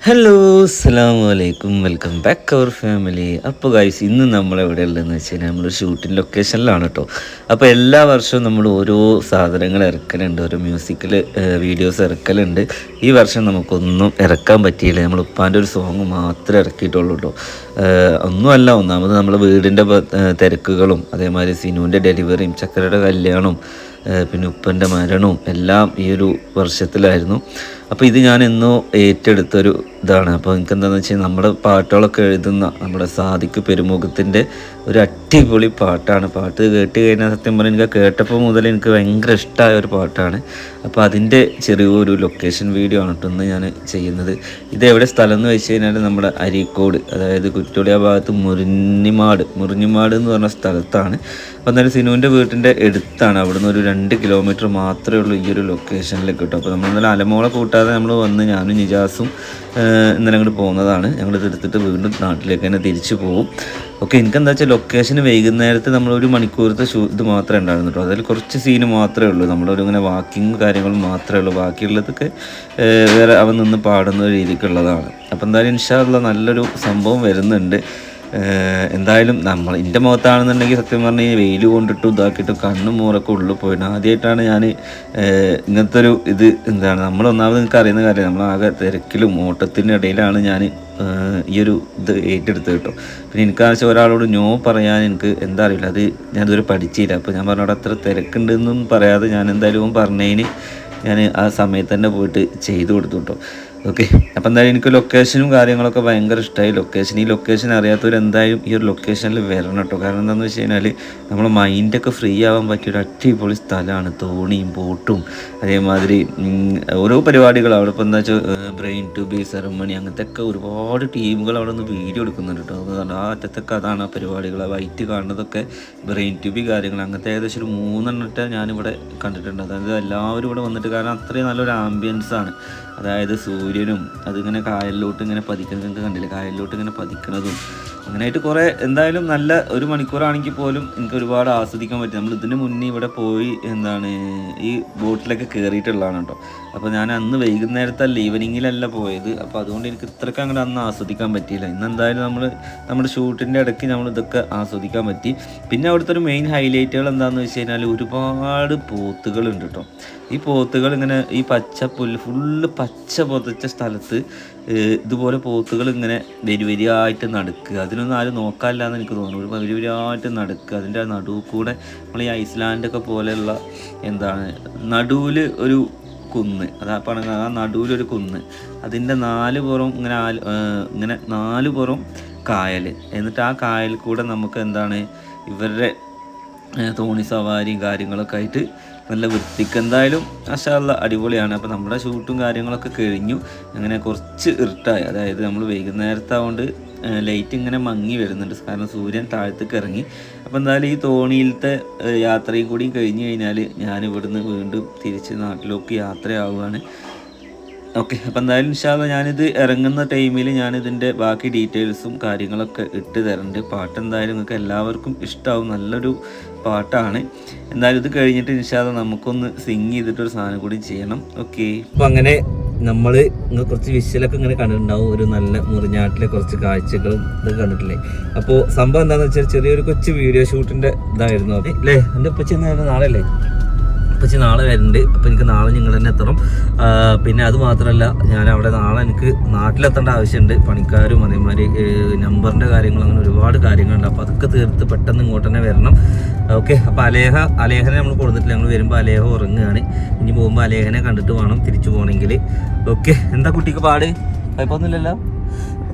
Hello അസ്സലാമു അലൈക്കും, welcome back അവർ family. അപ്പോൾ ഗൈസ്, ഇന്ന് നമ്മളെവിടെ ഉള്ളതെന്ന് വെച്ച് കഴിഞ്ഞാൽ നമ്മൾ ഷൂട്ടിംഗ് ലൊക്കേഷനിലാണ് കേട്ടോ. അപ്പോൾ എല്ലാ വർഷവും നമ്മൾ ഓരോ സാധനങ്ങൾ ഇറക്കലുണ്ട്, ഓരോ മ്യൂസിക്കൽ വീഡിയോസ് ഇറക്കലുണ്ട്. ഈ വർഷം നമുക്കൊന്നും ഇറക്കാൻ പറ്റിയില്ല. നമ്മൾ ഉപ്പാൻ്റെ ഒരു സോങ് മാത്രമേ ഇറക്കിയിട്ടുള്ളൂ കേട്ടോ. ഒന്നുമല്ല, ഒന്നാമത് നമ്മളെ വീടിൻ്റെ തിരക്കുകളും അതേമാതിരി സിനുവിൻ്റെ ഡെലിവറിയും ചക്കരയുടെ കല്യാണവും പിന്നെ ഉപ്പൻ്റെ മരണവും എല്ലാം ഈ ഒരു വർഷത്തിലായിരുന്നു. അപ്പോൾ ഇത് ഞാൻ എന്നോ ഏറ്റെടുത്തൊരു ഇതാണ്. അപ്പോൾ എനിക്ക് എന്താണെന്ന് വെച്ചാൽ നമ്മുടെ പാട്ടുകളൊക്കെ എഴുതുന്ന നമ്മുടെ സാദിഖ് പെരുമുഖത്തിൻ്റെ ഒരു അടിപൊളി പാട്ടാണ്. പാട്ട് കേട്ട് കഴിഞ്ഞാൽ സത്യം പറഞ്ഞാൽ എനിക്ക് കേട്ടപ്പോൾ മുതൽ എനിക്ക് ഭയങ്കര ഇഷ്ടമായ ഒരു പാട്ടാണ്. അപ്പോൾ അതിൻ്റെ ചെറിയൊരു ലൊക്കേഷൻ വീഡിയോ ആണ് കേട്ടോ ഇന്ന് ഞാൻ ചെയ്യുന്നത്. ഇതെവിടെ സ്ഥലം എന്ന് വെച്ച് കഴിഞ്ഞാൽ നമ്മുടെ അരീക്കോട്, അതായത് കുറ്റോളി ആ ഭാഗത്ത് മുറിഞ്ഞിമാട് എന്ന് പറഞ്ഞ സ്ഥലത്താണ്. അപ്പോൾ എന്നാലും സിനുവിൻ്റെ വീട്ടിൻ്റെ അടുത്താണ്. അവിടുന്ന് ഒരു 2 കിലോമീറ്റർ മാത്രമേ ഉള്ളൂ ഈ ഒരു ലൊക്കേഷനിലേക്ക് കിട്ടും. അപ്പോൾ നമ്മൾ ഇന്നലെ അലമോളെ കൂട്ടാതെ നമ്മൾ വന്ന് ഞാനും നിജാസും ഇന്നലെ അങ്ങോട്ട് പോകുന്നതാണ്. ഞങ്ങളിത് എടുത്തിട്ട് വീണ്ടും നാട്ടിലേക്ക് തന്നെ തിരിച്ചു പോകും. ഓക്കെ, എനിക്കെന്താ വെച്ചാൽ ലൊക്കേഷന് വൈകുന്നേരത്ത് നമ്മളൊരു മണിക്കൂറത്തെ ഇത് മാത്രമേ ഉണ്ടായിരുന്നു കേട്ടോ. അതിൽ കുറച്ച് സീന് മാത്രമേ ഉള്ളൂ, നമ്മളൊരു ഇങ്ങനെ വാക്കിങ് കാര്യങ്ങളും മാത്രമേ ഉള്ളൂ. ബാക്കിയുള്ളതൊക്കെ വേറെ അവൻ നിന്ന് പാടുന്ന രീതിക്കുള്ളതാണ്. അപ്പോൾ എന്തായാലും ഇൻഷാ അല്ലാഹ് നല്ലൊരു സംഭവം വരുന്നുണ്ട്. എന്തായാലും എൻ്റെ മുഖത്താണെന്നുണ്ടെങ്കിൽ സത്യം പറഞ്ഞാൽ വെയിൽ കൊണ്ടിട്ടും ഇതാക്കിയിട്ടും കണ്ണും മൂറൊക്കെ ഉള്ളിൽ പോയിട്ട് ആദ്യമായിട്ടാണ് ഞാൻ ഇങ്ങനത്തെ ഒരു ഇത് നമ്മളൊന്നാമത് നിങ്ങൾക്ക് അറിയുന്ന കാര്യം, നമ്മളാകെ തിരക്കിലും ഓട്ടത്തിൻ്റെ ഇടയിലാണ് ഞാൻ ഈ ഒരു ഇത് ഏറ്റെടുത്ത് കേട്ടോ. പിന്നെ എനിക്കാണെന്ന് വെച്ചാൽ ഒരാളോട് നോ പറയാൻ എനിക്ക് എന്താ അറിയില്ല, അത് ഞാനിതുവരെ പഠിച്ചില്ല. അപ്പോൾ ഞാൻ പറഞ്ഞ അവിടെ അത്ര തിരക്കുണ്ടെന്നും പറയാതെ ഞാൻ എന്തായാലും പറഞ്ഞതിന് ഞാൻ ആ സമയത്ത് തന്നെ പോയിട്ട് ചെയ്തു കൊടുത്തു കേട്ടോ. ഓക്കെ, അപ്പോൾ എന്തായാലും എനിക്ക് ലൊക്കേഷനും കാര്യങ്ങളൊക്കെ ഭയങ്കര ഇഷ്ടമായി. ഈ ലൊക്കേഷൻ അറിയാത്തവരെന്തായാലും ഈ ഒരു ലൊക്കേഷനിൽ വരണം കേട്ടോ. കാരണം എന്താണെന്ന് വെച്ച് കഴിഞ്ഞാൽ നമ്മളെ മൈൻഡൊക്കെ ഫ്രീ ആവാൻ പറ്റിയൊരു അടിപൊളി സ്ഥലമാണ്. തോണിയും ബോട്ടും അതേമാതിരി ഓരോ പരിപാടികൾ അവിടെ. ഇപ്പോൾ എന്താ വെച്ചാൽ ബ്രെയിൻ ടു ബി സെറമണി അങ്ങനത്തെ ഒക്കെ ഒരുപാട് ടീമുകൾ അവിടെ നിന്ന് വീഡിയോ എടുക്കുന്നുണ്ട് കേട്ടോ. ആ അറ്റത്തൊക്കെ അതാണ് ആ പരിപാടികൾ. ആ വൈറ്റ് കാണുന്നതൊക്കെ ബ്രെയിൻ ടു ബി കാര്യങ്ങൾ അങ്ങനത്തെ ഏകദേശം ഒരു 3 ഞാനിവിടെ കണ്ടിട്ടുണ്ട്. അതായത് എല്ലാവരും ഇവിടെ വന്നിട്ട്, കാരണം അത്രയും നല്ലൊരു ആംബിയൻസാണ്. അതായത് സൂര്യനും അതിങ്ങനെ കായലിലോട്ട് ഇങ്ങനെ പതിക്കുന്നത് കണ്ടില്ലേ, കായലിലോട്ട് ഇങ്ങനെ പതിക്കുന്നതും അങ്ങനെയായിട്ട് കുറേ. എന്തായാലും നല്ല ഒരു മണിക്കൂറാണെങ്കിൽ പോലും എനിക്ക് ഒരുപാട് ആസ്വദിക്കാൻ പറ്റും. നമ്മൾ ഇതിന് മുന്നേ ഇവിടെ പോയി ഈ ബോട്ടിലൊക്കെ കയറിയിട്ടുള്ളതാണ് കേട്ടോ. അപ്പോൾ ഞാൻ അന്ന് വൈകുന്നേരത്തല്ല, ഈവനിങ്ങിലല്ല പോയത്. അപ്പോൾ അതുകൊണ്ട് എനിക്ക് ഇത്രയ്ക്ക് അങ്ങോട്ട് അന്ന് ആസ്വദിക്കാൻ പറ്റിയില്ല. ഇന്നെന്തായാലും നമ്മുടെ ഷൂട്ടിൻ്റെ ഇടയ്ക്ക് നമ്മൾ ഇതൊക്കെ ആസ്വദിക്കാൻ പറ്റി. പിന്നെ അവിടുത്തെ ഒരു മെയിൻ ഹൈലൈറ്റുകൾ എന്താണെന്ന് വെച്ച് കഴിഞ്ഞാൽ ഒരുപാട് പോത്തുകളുണ്ട് കേട്ടോ. ഈ പോത്തുകൾ ഇങ്ങനെ ഈ പച്ചപ്പുല്ല് ഫുള്ള് പച്ച പൊതച്ച സ്ഥലത്ത് ഇതുപോലെ പോത്തുകൾ ഇങ്ങനെ വരിവരിയായിട്ട് നടക്കുക. അതിനൊന്നും ആരും നോക്കാനില്ല എന്ന് എനിക്ക് തോന്നുന്നു. ഒരു വരിവരിയായിട്ട് നടക്കുക. അതിൻ്റെ നടുവിൽ കൂടെ നമ്മൾ ഈ ഐസ്ലാൻഡൊക്കെ പോലെയുള്ള നടുവിൽ ഒരു കുന്ന്, അതാപ്പാണ് ആ നടുവിലൊരു കുന്ന്, അതിൻ്റെ 4 പുറം ഇങ്ങനെ 4 പുറം കായൽ. എന്നിട്ട് ആ കായൽ കൂടെ നമുക്ക് ഇവരുടെ തോണി സവാരിയും കാര്യങ്ങളൊക്കെ ആയിട്ട് നല്ല വൃത്തിക്ക് എന്തായാലും മാഷാ അല്ലാഹ് അടിപൊളിയാണ്. അപ്പോൾ നമ്മുടെ ഷൂട്ടും കാര്യങ്ങളൊക്കെ കഴിഞ്ഞു. അങ്ങനെ കുറച്ച് ഇരുട്ടായി, അതായത് നമ്മൾ വൈകുന്നേരത്താവുകൊണ്ട് ലൈറ്റ് ഇങ്ങനെ മങ്ങി വരുന്നുണ്ട്, കാരണം സൂര്യൻ താഴത്തേക്ക് ഇറങ്ങി. അപ്പോൾ എന്തായാലും ഈ തോണിയിലത്തെ യാത്രയും കൂടി കഴിഞ്ഞ് കഴിഞ്ഞാൽ ഞാൻ ഇവിടുന്ന് വീണ്ടും തിരിച്ച് നാട്ടിലേക്ക് യാത്രയാവുകയാണ്. ഓക്കെ, അപ്പോൾ എന്തായാലും ഇൻഷാ അല്ലാഹ് ഞാനിത് ഇറങ്ങുന്ന ടൈമിൽ ഞാനിതിൻ്റെ ബാക്കി ഡീറ്റെയിൽസും കാര്യങ്ങളൊക്കെ ഇട്ട് തരുന്നുണ്ട്. പാട്ട് എന്തായാലും നിങ്ങൾക്ക് എല്ലാവർക്കും ഇഷ്ടമാവും, നല്ലൊരു പാട്ടാണ്. എന്തായാലും ഇത് കഴിഞ്ഞിട്ട് ഇൻഷാ അല്ലാഹ് നമുക്കൊന്ന് സിങ് ചെയ്തിട്ടൊരു സാധനം കൂടി ചെയ്യണം. ഓക്കെ, അപ്പോൾ അങ്ങനെ നമ്മൾ കുറച്ച് വിഷ്വലൊക്കെ ഇങ്ങനെ കണ്ടിട്ടുണ്ടാവും, ഒരു നല്ല മുറിഞ്ഞാട്ടിലെ കുറച്ച് കാഴ്ചകളും ഇതൊക്കെ കണ്ടിട്ടില്ലേ. അപ്പോൾ സംഭവം എന്താണെന്ന് വെച്ചാൽ ചെറിയൊരു കൊച്ചു വീഡിയോ ഷൂട്ടിൻ്റെ ഇതായിരുന്നു. അല്ലേ, എൻ്റെ ഉപ്പച്ചി എന്നായിരുന്നു നാളെ അല്ലേ? ഉപ്പച്ചി നാളെ വരുന്നുണ്ട്. അപ്പോൾ എനിക്ക് നാളെ നിങ്ങൾ തന്നെ എത്തണം. പിന്നെ അത് മാത്രമല്ല, ഞാൻ അവിടെ നാളെ എനിക്ക് നാട്ടിലെത്തേണ്ട ആവശ്യമുണ്ട്. പണിക്കാരും അതേമാതിരി നമ്പറിൻ്റെ കാര്യങ്ങൾ, അങ്ങനെ ഒരുപാട് കാര്യങ്ങളുണ്ട്. അപ്പോൾ അതൊക്കെ തീർത്ത് പെട്ടെന്ന് ഇങ്ങോട്ട് തന്നെ വരണം. ഓക്കെ, അപ്പോൾ അലേഹനെ നമ്മൾ കൊടുത്തിട്ടില്ല. ഞങ്ങൾ വരുമ്പോൾ അലേഹ ഉറങ്ങുകയാണ്. ഇനി പോകുമ്പോൾ അലേഹനെ കണ്ടിട്ട് വേണം തിരിച്ചു പോകണമെങ്കിൽ. ഓക്കെ, എന്താ കുട്ടിക്ക് പാട്? കുഴപ്പമൊന്നുമില്ലല്ലോ.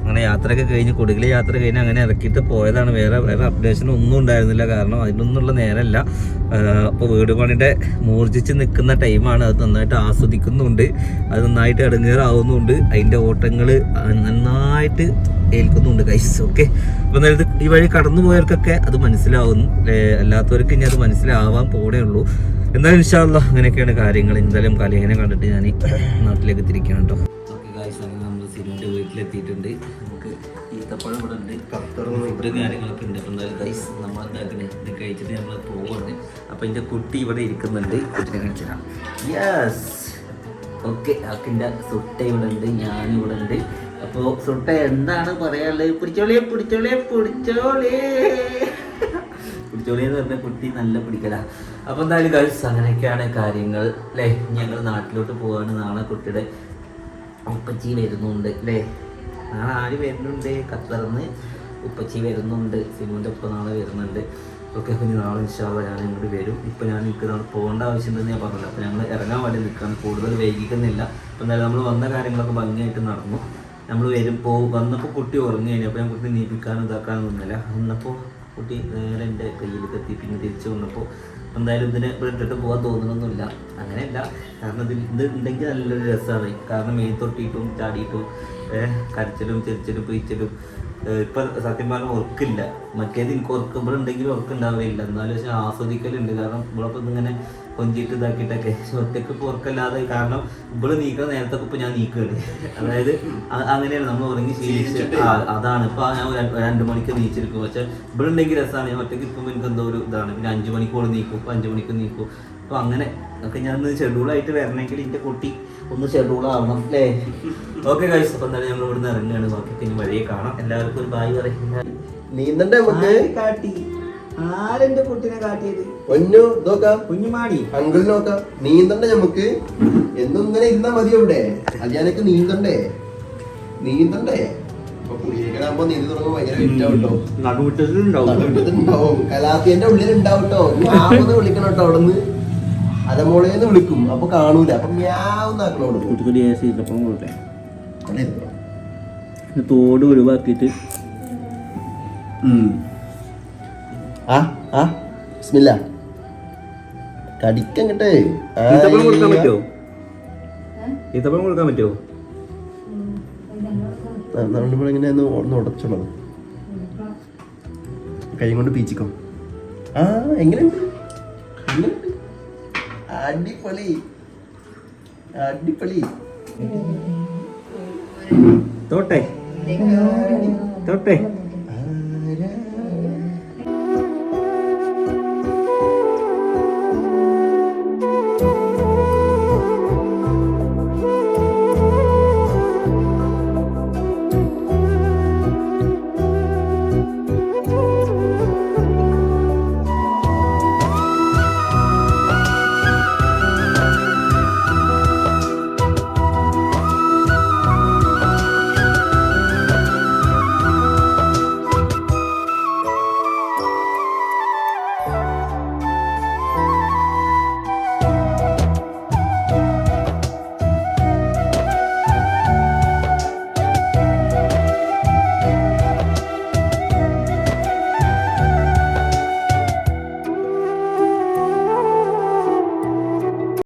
അങ്ങനെ യാത്രയൊക്കെ കഴിഞ്ഞ് കൊടുക്കൽ യാത്ര കഴിഞ്ഞ് അങ്ങനെ ഇറക്കിയിട്ട് പോയതാണ്. വേറെ അപ്ഡേഷൻ ഒന്നും ഉണ്ടായിരുന്നില്ല, കാരണം അതിനൊന്നുള്ള നേരമല്ല. അപ്പോൾ വീട് പണിയുടെ മൂർജിച്ച് നിൽക്കുന്ന ടൈമാണ്. അത് നന്നായിട്ട് ആസ്വദിക്കുന്നുണ്ട്, അത് നന്നായിട്ട് ഇടങ്ങേറാവുന്നുണ്ട്, അതിൻ്റെ ഓട്ടങ്ങൾ നന്നായിട്ട് ഏൽക്കുന്നുണ്ട് ഗൈസ്. ഓക്കെ, അപ്പോൾ നേരത്തെ ഈ വഴി കടന്നു പോയവർക്കൊക്കെ അത് മനസ്സിലാവുന്നു, അല്ലാത്തവർക്ക് ഇനി അത് മനസ്സിലാവാൻ പോകണേ ഉള്ളൂ. എന്തായാലും ഇൻഷാ അല്ലാഹ് അങ്ങനെയൊക്കെയാണ് കാര്യങ്ങൾ. എന്തായാലും കലേഹനെ കണ്ടിട്ട് ഞാൻ നാട്ടിലേക്ക് തിരിക്കണം കേട്ടോ. സിനുവിൻ്റെ വീട്ടിലെത്തിയിട്ടുണ്ട്. നമുക്ക് ഈത്തപ്പഴം ഇവിടെ ഉണ്ട്, ഫുഡ് കാര്യങ്ങളൊക്കെ ഉണ്ട്. അപ്പോൾ എന്തായാലും ഗൈസ് നമ്മൾ എന്താക്കണേ, ഇത് കഴിച്ചിട്ട് നമ്മൾ പോവുകയാണ്. അപ്പോൾ എൻ്റെ കുട്ടി ഇവിടെ ഇരിക്കുന്നുണ്ട്, കുട്ടിനെ കാണിച്ചു തരാം. യെസ്, ഓക്കെ, ആക്കിൻ്റെ സുട്ട ഇവിടെ ഉണ്ട്, ഞാനും ഇവിടെ ഉണ്ട്. അപ്പോൾ സുട്ട എന്താണ് പറയാനുള്ളത്? പിടിച്ചോളിയെ പിടിച്ചോളിയെ പിടിച്ചോളിയേ പിടിച്ചോളിയെന്ന് പറഞ്ഞ കുട്ടി നല്ല പിടിക്കല. അപ്പോൾ എന്തായാലും ഗൈസ് അങ്ങനെയൊക്കെയാണ് കാര്യങ്ങൾ അല്ലേ. ഞങ്ങൾ നാട്ടിലോട്ട് പോവാണ്. നാളെ കുട്ടിയുടെ ഉപ്പച്ചി വരുന്നുണ്ട് അല്ലേ. നാളെ ആര് വരുന്നുണ്ട്? ഖത്തറിന്ന് ഉപ്പച്ചി വരുന്നുണ്ട്. സിനുവിൻ്റെ ഉപ്പ നാളെ വരുന്നുണ്ട്. ഓക്കെ, പിന്നെ നാളെ ഇൻഷാല്ലാ ഞാൻ ഇങ്ങോട്ട് വരും. ഇപ്പോൾ ഞാൻ എനിക്ക് നാളെ പോകേണ്ട ആവശ്യമുണ്ടെന്ന് ഞാൻ പറഞ്ഞില്ല. അപ്പോൾ ഞങ്ങൾ ഇറങ്ങാൻ വേണ്ടി നിൽക്കുകയാണ്. കൂടുതൽ വൈകിക്കുന്നില്ല. അപ്പോൾ എന്തായാലും നമ്മൾ വന്ന കാര്യങ്ങളൊക്കെ ഭംഗിയായിട്ട് നടന്നു. നമ്മൾ വന്നപ്പോൾ കുട്ടി ഉറങ്ങി കഴിഞ്ഞു. അപ്പോൾ ഞാൻ കുട്ടി നീപ്പിക്കാനും ഇതാക്കാനും നിന്നില്ല. വന്നപ്പോൾ കുട്ടി നേരെ എൻ്റെ കയ്യിലേക്ക് എത്തി. പിന്നെ തിരിച്ചു വന്നപ്പോൾ എന്തായാലും ഇതിനെ ഇട്ടിട്ട് പോകാൻ തോന്നണമെന്നില്ല. അങ്ങനെയല്ല, കാരണം ഇത് ഉണ്ടെങ്കിൽ നല്ലൊരു രസമാണ്. കാരണം മേത്തൊട്ടിയിട്ടും ചാടിയിട്ടും കരച്ചിലും ചെരിച്ചിലും പിരിച്ചിലും ഇപ്പം സത്യം പറഞ്ഞാൽ ഉറക്കില്ല. മറ്റേത് എനിക്ക് ഉറക്കുമ്പോഴുണ്ടെങ്കിലും ഉറക്കുണ്ടാവില്ല. എന്നാലും പക്ഷെ ആസ്വദിക്കലുണ്ട്. കാരണം ഇവളൊക്കെ ഇങ്ങനെ കൊഞ്ചിട്ട് ഇതാക്കിയിട്ടൊക്കെ ഒറ്റയ്ക്ക് ഇപ്പോൾ ഉറക്കല്ലാതെ. കാരണം ഇവിടെ നീക്കുന്ന നേരത്തെ ഇപ്പോൾ ഞാൻ നീക്കുകയാണ്. അതായത് അങ്ങനെയാണ് നമ്മൾ ഉറങ്ങി ശീലിച്ച്. അതാണ് ഇപ്പോൾ ഞാൻ 2 മണിക്ക് നീച്ചിരിക്കും. പക്ഷെ ഇവിടെ ഉണ്ടെങ്കിൽ രസമാണ്. ഞാൻ ഒറ്റയ്ക്ക് ഇരിക്കുമ്പോൾ എനിക്ക് എന്തോ ഒരു ഇതാണ്. പിന്നെ 5 മണിക്കൂർ നീക്കും, 5 മണിക്ക് നീക്കും. അപ്പോൾ അങ്ങനെ ഒക്കെ ഞാൻ ഷെഡ്യൂളായിട്ട് വരണമെങ്കിൽ എൻ്റെ കുട്ടി ഒന്ന് ഷെഡ്യൂളാവണം അല്ലേ. ഓക്കെ ഗൈസ്, അപ്പോൾ എന്തായാലും ഞങ്ങൾ ഇവിടുന്ന് ഇറങ്ങുകയാണ്. ബാക്കി ഇനി വഴിയെ കാണാം. എല്ലാവർക്കും ഒരു ബായ് പറയും. നീന്തണ്ടേ നമുക്ക്? കാട്ടി ആരെന്റെ കുട്ടിനെ കാട്ടിയത്? പൊന്നു നോക്കാം, കുഞ്ഞുമാടി അങ്കിൾ നോക്കാം. നീന്തണ്ടേ നമുക്ക്? എന്നും ഇങ്ങനെ ഇരുന്നാ മതി അവിടെ. അജാനക്ക് നീന്തണ്ടേ? അപ്പൊ കുടിയേക്കാകുമ്പോ നീന്തി തുടങ്ങുമ്പോ ഭയങ്കര വിറ്റാവട്ടോ. നടുവിട്ടുണ്ടാവും, കലാത്തിന്റെ ഉള്ളിൽ ഉണ്ടാവട്ടോ. മ്യാവെന്ന് വിളിക്കണം കേട്ടോ. അവിടുന്ന് അലമോളേന്ന് വിളിക്കും. അപ്പൊ കാണൂല. അപ്പൊ മ്യാവുന്നാക്കണോട് തോട് ഒഴിവാക്കിയിട്ട് ബിസ്മില്ല കടിക്കങ്ങട്ടെ. കൊടുക്കാൻ പറ്റുമോ? ഈത്തപ്പഴം കൊടുക്കാൻ പറ്റുമോ? ഇങ്ങനെ ഒന്ന് ഉടച്ചുള്ളത് കൈ കൊണ്ട് പീച്ചിക്കോ. എങ്ങനെയുണ്ട്? അടിപൊളി അടിപൊളി. തോട്ടെ